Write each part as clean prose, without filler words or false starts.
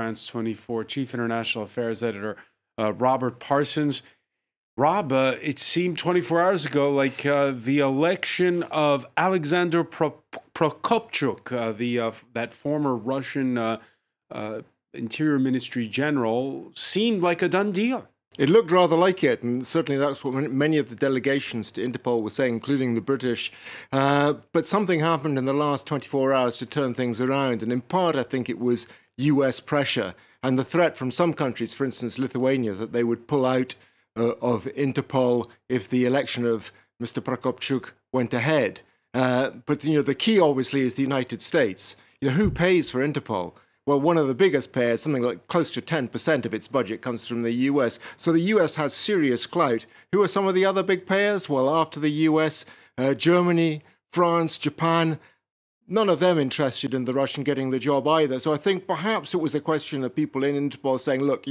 France 24 Chief International Affairs Editor Robert Parsons. Rob, it seemed 24 hours ago like the election of Alexander Prokopchuk, that former Russian Interior Ministry general, seemed like a done deal. It looked rather like it, and certainly that's what many of the delegations to Interpol were saying, including the British. But something happened in the last 24 hours to turn things around, and in part I think it was US pressure and the threat from some countries, for instance Lithuania, that they would pull out of Interpol if the election of Mr. Prokopchuk went ahead. But the key obviously is the United States. Who pays for Interpol? Well, one of the biggest payers, something like close to 10% of its budget, comes from the US. So the US has serious clout. Who are some of the other big payers? Well, after the US, Germany, France, Japan, none of them interested in the Russian getting the job either. So I think perhaps it was a question of people in Interpol saying, look,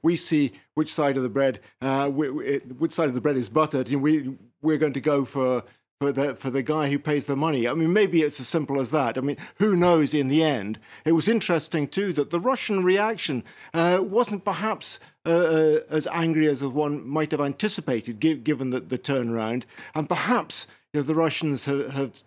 we see which side of the bread, which side of the bread is buttered. We're going to go for the guy who pays the money. I mean, maybe it's as simple as that. I mean, who knows in the end? It was interesting, too, that the Russian reaction wasn't perhaps as angry as one might have anticipated, given the turnaround. And perhaps the Russians have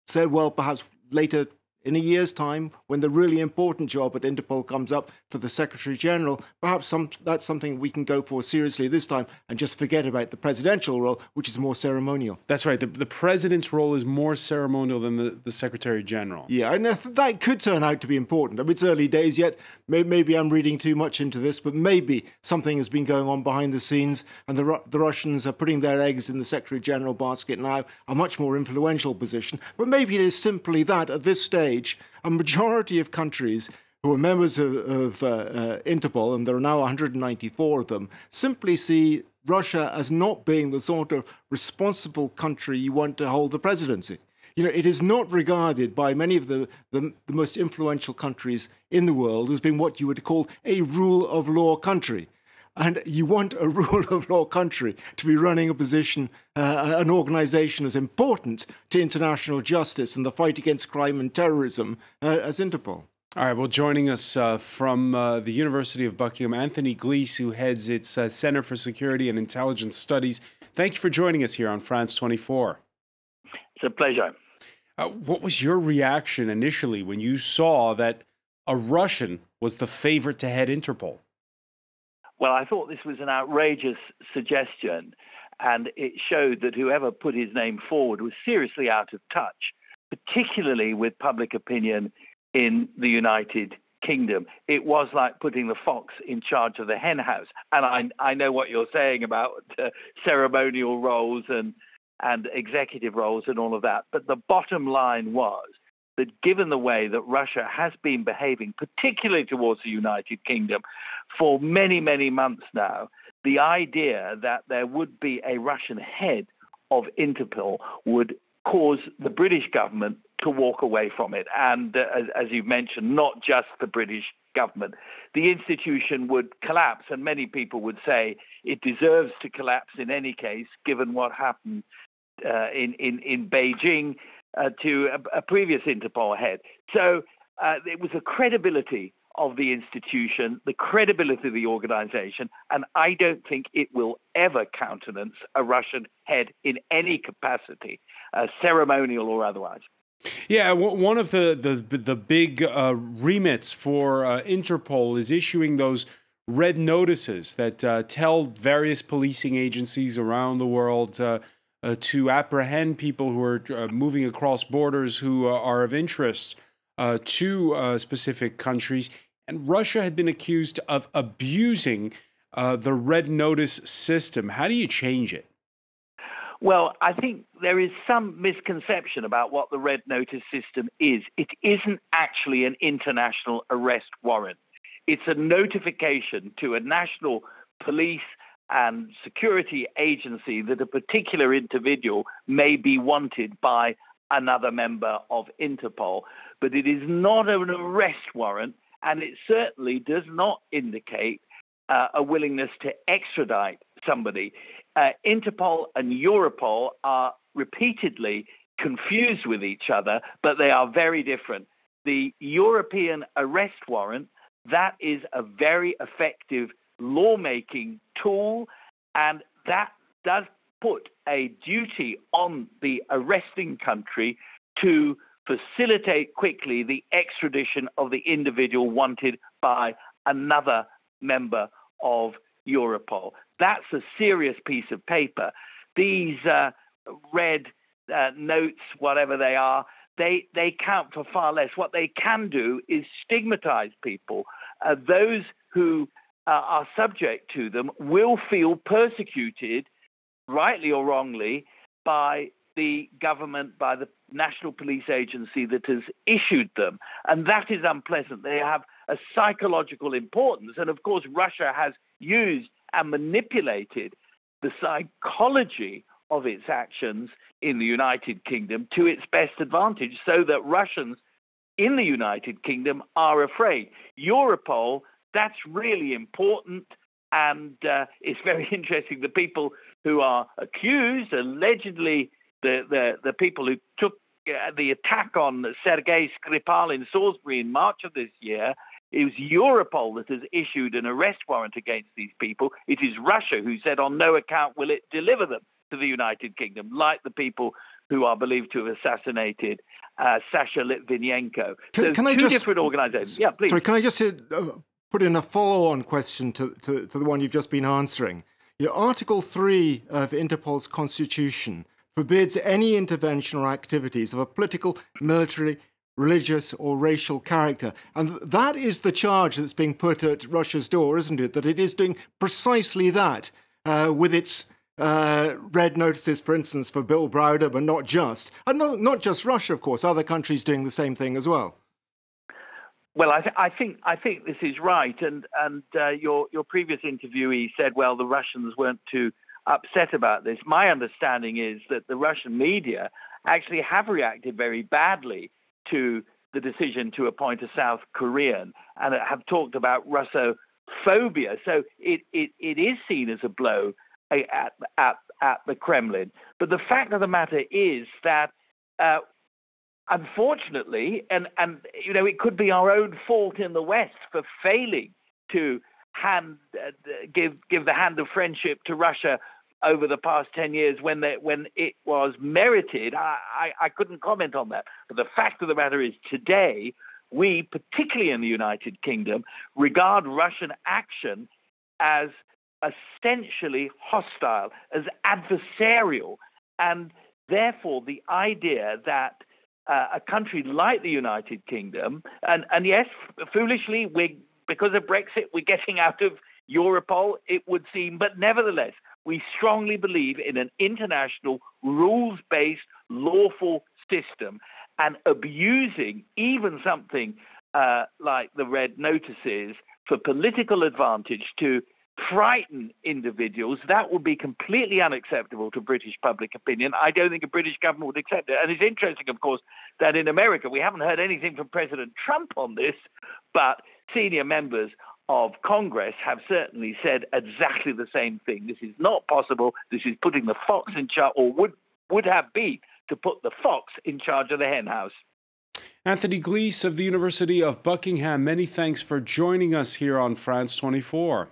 said, well, perhaps later in a year's time, when the really important job at Interpol comes up for the Secretary General, perhaps that's something we can go for seriously this time and just forget about the presidential role, which is more ceremonial. That's right. The president's role is more ceremonial than the Secretary General. Yeah, and that could turn out to be important. I mean, it's early days yet. Maybe I'm reading too much into this, but maybe something has been going on behind the scenes, and the Russians are putting their eggs in the Secretary General basket now, a much more influential position. But maybe it is simply that at this stage, a majority of countries who are members of Interpol, and there are now 194 of them, simply see Russia as not being the sort of responsible country you want to hold the presidency. It is not regarded by many of the most influential countries in the world as being what you would call a rule of law country. And you want a rule of law country to be running a position, an organisation as important to international justice and the fight against crime and terrorism as Interpol. All right, well, joining us from the University of Buckingham, Anthony Glees, who heads its Center for Security and Intelligence Studies. Thank you for joining us here on France 24. It's a pleasure. What was your reaction initially when you saw that a Russian was the favorite to head Interpol? Well, I thought this was an outrageous suggestion, and it showed that whoever put his name forward was seriously out of touch, particularly with public opinion in the United Kingdom. It was like putting the fox in charge of the henhouse. And I know what you're saying about ceremonial roles and executive roles and all of that. But the bottom line was that given the way that Russia has been behaving, particularly towards the United Kingdom, for many, many months now, the idea that there would be a Russian head of Interpol would cause the British government to walk away from it. And as you've mentioned, not just the British government. The institution would collapse, and many people would say it deserves to collapse in any case, given what happened in Beijing to a previous Interpol head. So it was the credibility of the institution, the credibility of the organization, and I don't think it will ever countenance a Russian head in any capacity, ceremonial or otherwise. Yeah, one of the big remits for Interpol is issuing those red notices that tell various policing agencies around the world to apprehend people who are moving across borders who are of interest to specific countries. And Russia had been accused of abusing the red notice system. How do you change it? Well, I think there is some misconception about what the red notice system is. It isn't actually an international arrest warrant. It's a notification to a national police and security agency that a particular individual may be wanted by another member of Interpol. But it is not an arrest warrant, and it certainly does not indicate a willingness to extradite somebody. Interpol and Europol are repeatedly confused with each other, but they are very different. The European arrest warrant that is a very effective lawmaking tool, and that does put a duty on the arresting country to facilitate quickly the extradition of the individual wanted by another member of Europol. That's a serious piece of paper. These red notes, whatever they are, they count for far less. What they can do is stigmatize people. Those who are subject to them will feel persecuted, rightly or wrongly, by the government, by the national police agency that has issued them. And that is unpleasant. They have a psychological importance. And of course, Russia has used and manipulated the psychology of its actions in the United Kingdom to its best advantage, so that Russians in the United Kingdom are afraid. Europol, that's really important. And it's very interesting. The people who are accused, allegedly the people who took the attack on Sergei Skripal in Salisbury in March of this year, it was Europol that has issued an arrest warrant against these people. It is Russia who said on no account will it deliver them to the United Kingdom, like the people who are believed to have assassinated Sasha Litvinenko. Can I two just, different organizations. Yeah, please. Sorry, can I just put in a follow-on question to the one you've just been answering? Article 3 of Interpol's constitution forbids any intervention or activities of a political, military, religious or racial character. And that is the charge that's being put at Russia's door, isn't it? That it is doing precisely that with its red notices, for instance, for Bill Browder, but not just. And not just Russia, of course, other countries doing the same thing as well. Well, I think this is right. And your previous interviewee said, well, the Russians weren't too upset about this. My understanding is that the Russian media actually have reacted very badly to the decision to appoint a South Korean and have talked about Russophobia. So it is seen as a blow at the Kremlin. But the fact of the matter is that unfortunately, and it could be our own fault in the West for failing to give the hand of friendship to Russia over the past 10 years when it was merited. I couldn't comment on that. But the fact of the matter is today, we, particularly in the United Kingdom, regard Russian action as essentially hostile, as adversarial. And therefore, the idea that a country like the United Kingdom, and yes, foolishly, because of Brexit, we're getting out of Europol, it would seem, but nevertheless, we strongly believe in an international, rules-based, lawful system, and abusing even something like the red notices for political advantage to frighten individuals, that would be completely unacceptable to British public opinion. I don't think a British government would accept it. And it's interesting, of course, that in America, we haven't heard anything from President Trump on this, but senior members of Congress have certainly said exactly the same thing. This is not possible. This is putting the fox in charge, or would have been to put the fox in charge of the henhouse. Anthony Glees of the University of Buckingham, many thanks for joining us here on France 24.